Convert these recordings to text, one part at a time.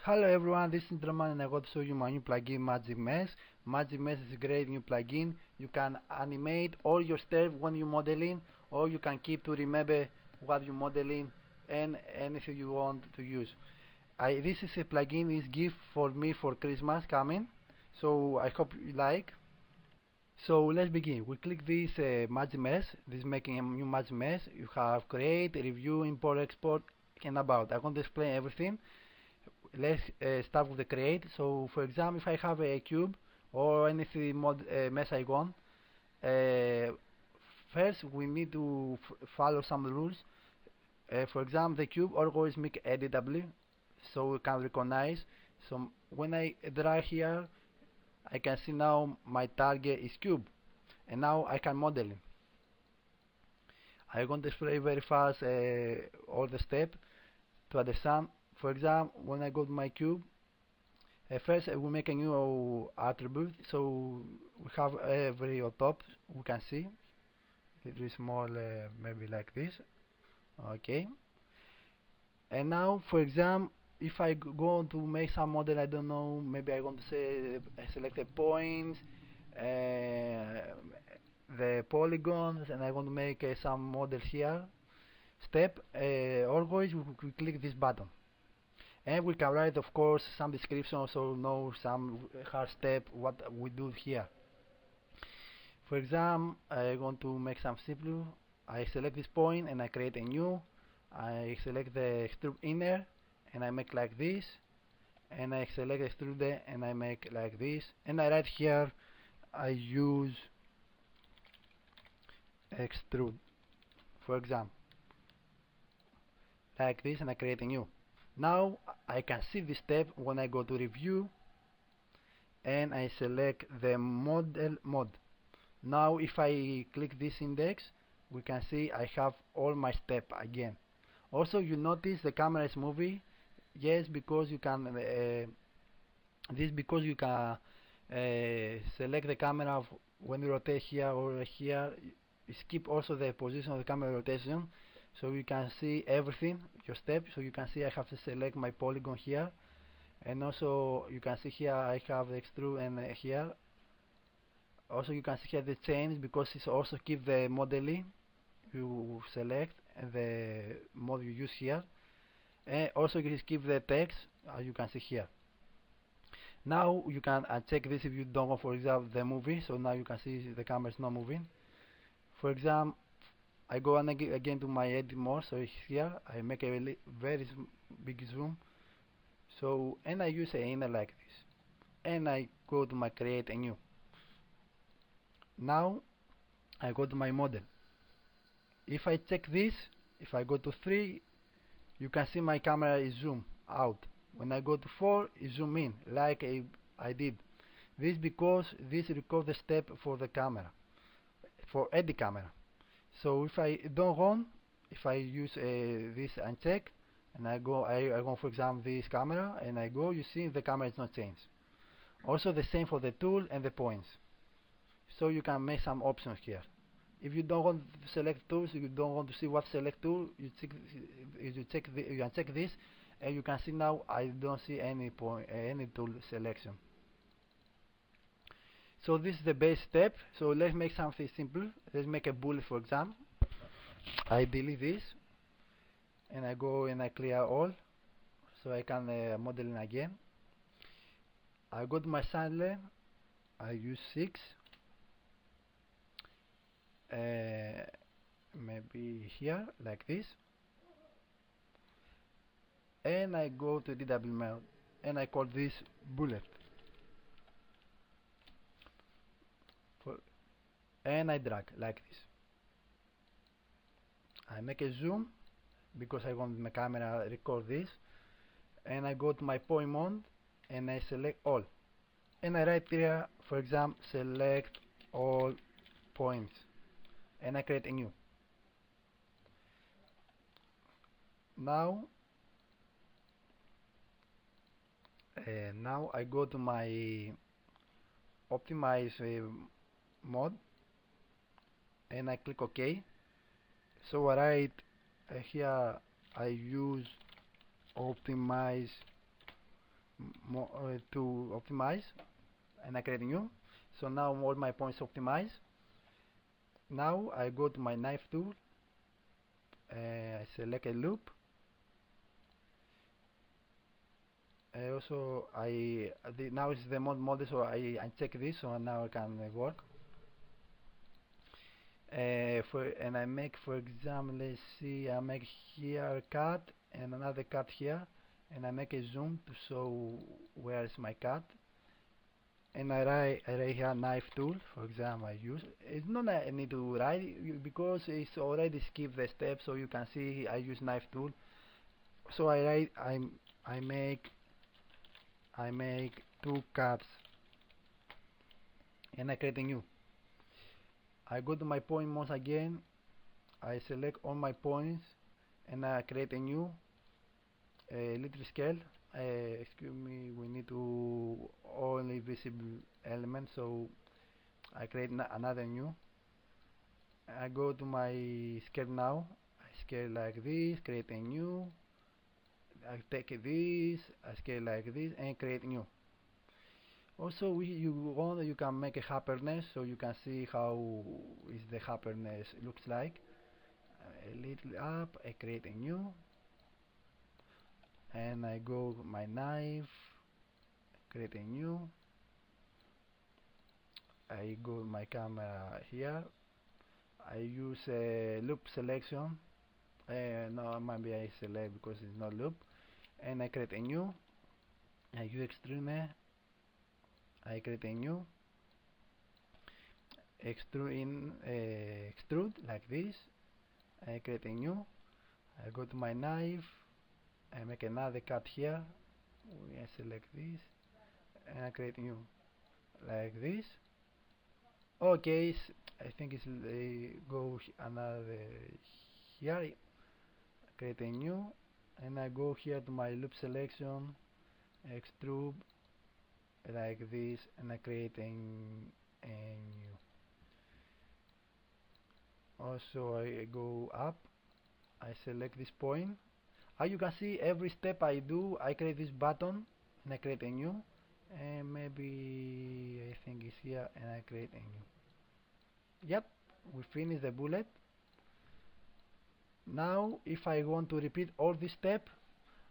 Hello everyone, this is Roman and I want to show you my new plugin MagicMesh. MagicMesh is a great new plugin. You can animate all your steps when you're modeling, or you can keep to remember what you're modeling and anything you want to use. This is a plugin, is gift for me for Christmas coming, so I hope you like. So let's begin. We click this MagicMesh. This is making a new MagicMesh. You have create, review, import, export, and about. I'm going to explain everything. Let's start with the create. So for example, if I have a cube or anything mesh I want, uh, first we need to follow some rules. For example, the cube always make editable, so we can recognize. So when I drag here, I can see now my target is cube, and now I can model it. I'm going to display very fast all the steps to understand. For example, when I go to my cube, first we make a new attribute. So we have every on top. We can see it is more maybe like this. Okay. And now, for example, if I go to make some model, I don't know. Maybe I want to say select the points, the polygons, and I want to make some model here. Step. Always we click this button. And we can write, of course, some description, so know some hard step what we do here. For example, I want to make some simple. I select this point and I create a new. I select the extrude inner and I make like this. And I select extrude and I make like this. And I write here, I use extrude, for example, like this, and I create a new. Now I can see this step when I go to review and I select the model mode. Now if I click this index, we can see I have all my step again. Also you notice the camera is moving. Yes, because you can this because you can select the camera when you rotate here or here. Skip also the position of the camera rotation, so you can see everything, your step. So you can see I have to select my polygon here, and also you can see here I have the extrude and here. Also you can see here the change because it's also keep the modeling you select and the mode you use here, and also you keep the text as you can see here. Now you can uncheck this if you don't want, for example, the movie. So now you can see the camera is not moving. For example, I go and again to my edit mode. So here I make a very big zoom. So and I use a inner like this, and I go to my create a new. Now I go to my model. If I check this, if I go to 3, you can see my camera is zoom out. When I go to 4, it zoom in like I did. This because this records the step for the camera, for edit camera. So if I don't run, if I use this uncheck and I go for example this camera and I go, you see the camera is not changed. Also the same for the tool and the points. So you can make some options here. If you don't want to select tools, you don't want to see what select tool, you uncheck this, and you can see now I don't see any point, any tool selection. So this is the base step. So let's make something simple. Let's make a bullet, for example. I delete this, and I go and I clear all, so I can model it again. I go to my sampler. I use 6. Maybe here like this, and I go to DW mode and I call this bullet and I drag like this. I make a zoom because I want my camera record this, and I go to my point mode and I select all, and I write here, for example, select all points, and I create a new. Now I go to my optimize mode and I click OK. So I write here I use optimize to optimize, and I create new. So now all my points optimize. Now I go to my knife tool, I select a loop. Also, now it's the model, so I uncheck this, so now I can work. And I make, for example, let's see, I make here a cut and another cut here, and I make a zoom to show where is my cut. And I write here knife tool, for example. I use it's not I need to write because it's already skip the step, so you can see I use knife tool. So I write I make two cuts, and I create a new. I go to my point mouse again, I select all my points, and I create a new little scale. Excuse me, we need to only visible element, so I create another new. I go to my scale now, I scale like this, create a new. I take this, I scale like this, and create new. Also, you can make a happiness, so you can see how is the happiness looks like. A little up, I create a new, and I go my knife, create a new. I go my camera here. I use a loop selection. No, maybe I select because it's not loop, and I create a new. I use extrude. I create a new. Extrude like this. I create a new. I go to my knife. I make another cut here. I select this, and I create new like this. Okay, I think it's go another here. Create a new, and I go here to my loop selection, extrude like this, and I create a new. Also, I go up, I select this point. As you can see, every step I do, I create this button, and I create a new, and maybe I think it's here, and I create a new. Yep, we finish the bullet. Now, if I want to repeat all this step,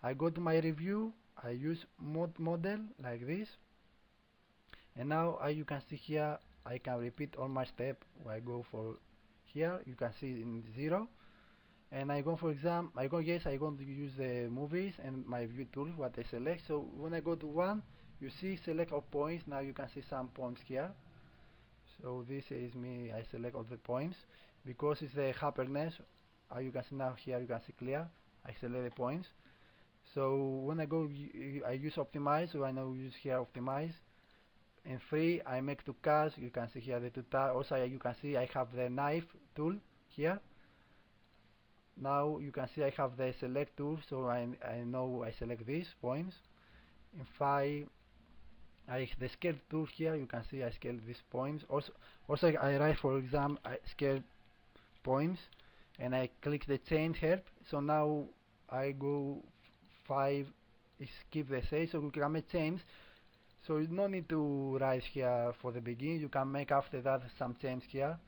I go to my review, I use model like this, and now as you can see here, I can repeat all my step. I go for here, you can see in 0, and I go for example, I going to use the movies and my view tool, what I select. So when I go to 1, you see select all points. Now you can see some points here. So this is me, I select all the points because it's the happiness. You can see now here, you can see clear. I select the points. So when I go, I use optimize, so I now use here optimize. In 3, I make 2 cuts. You can see here the 2 tabs. Also, you can see I have the knife tool here. Now you can see I have the select tool, so I know I select these points. In 5, the scale tool here. You can see I scale these points. Also I write, for example, I scale points, and I click the change help. So now I go 5, skip the say, so we can make change. So you don't need to write here for the beginning. You can make after that some change here.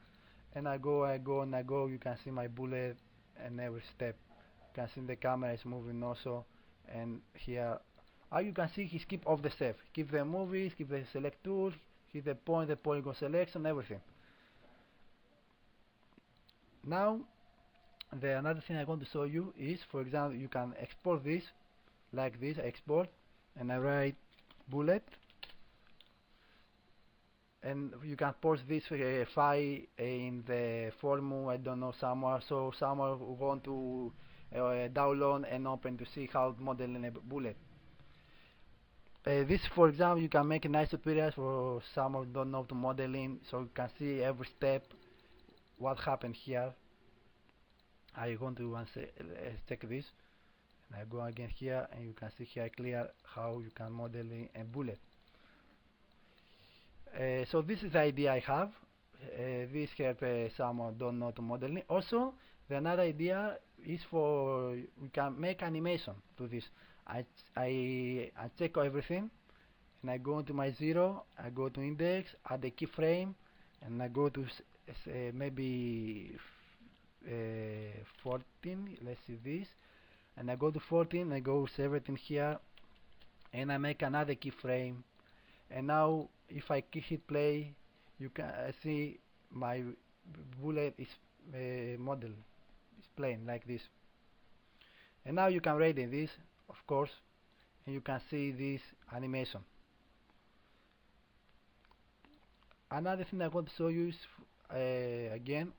And I go, and I go. You can see my bullet and every step. You can see the camera is moving also. And here, you can see he skip off the step. Keep the movies, keep the select tool, hit the polygon selection, everything. Now, another thing I want to show you is, for example, you can export this like this. Export, and I write bullet, and you can post this file in the forum, I don't know, somewhere, so someone who want to download and open to see how to model in a bullet. This, for example, you can make a nice tutorial for someone who don't know to modeling, so you can see every step what happened here. I want to check this, and I go again here, and you can see here clear how you can model a bullet. So this is the idea I have. This help someone don't know to modeling. Also, the another idea is we can make animation to this. I, I check everything, and I go into my zero, I go to index, add a keyframe, and I go to maybe 14, let's see this, and I go to 14, I go save everything here, and I make another keyframe, and now if I hit play, you can see my bullet is model is playing like this. And now you can rate this, of course, and you can see this animation. Another thing I want to show you is again,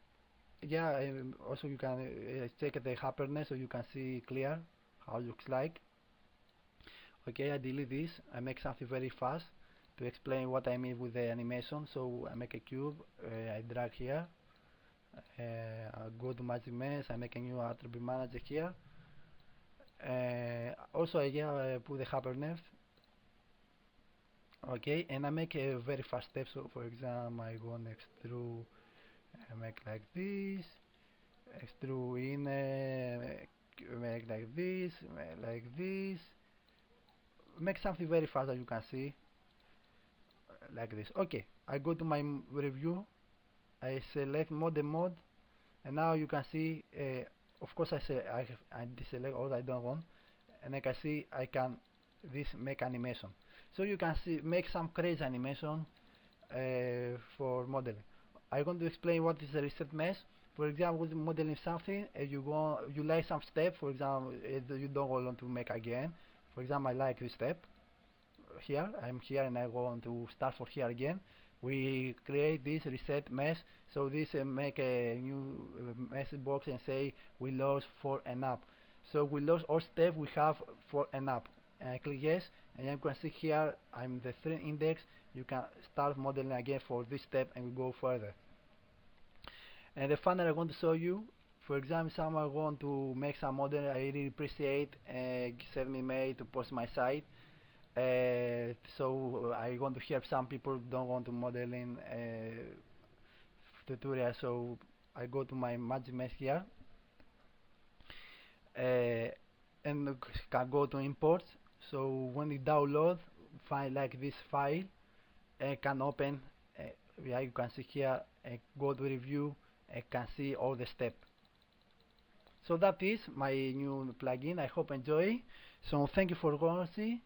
yeah, also you can check the happiness so you can see clear how it looks like. Okay, I delete this. I make something very fast to explain what I mean with the animation. So I make a cube, I drag here, I go to MagicMesh, I make a new attribute manager here. Also, yeah, I put the happiness. Okay, and I make a very fast step. So for example, I go next through, I make like this, extrude in, make like this, make something very fast as you can see, like this. Okay, I go to my review, I select model mode, and now you can see, of course I deselect all I don't want, and I can see I can this make animation. So you can see make some crazy animation for modeling. I'm going to explain what is a reset mesh. For example, with modeling something, you like some step. For example, you don't want to make again. For example, I like this step here. I'm here and I want to start for here again. We create this reset mesh. So this make a new message box and say we lost 4 and up. So we lost all steps we have 4 and up. And I click yes, and you can see here I'm the 3 index. You can start modeling again for this step and we go further. And the final I want to show you, for example, someone want to make some model I really appreciate, send me mail to post my site. So I want to help some people don't want to modeling tutorial, so I go to my MagicMesh here and can go to imports. So when you download file like this file, can open. Yeah, you can see here. Go to review. Can see all the steps. So that is my new plugin. I hope you enjoy. So thank you for watching.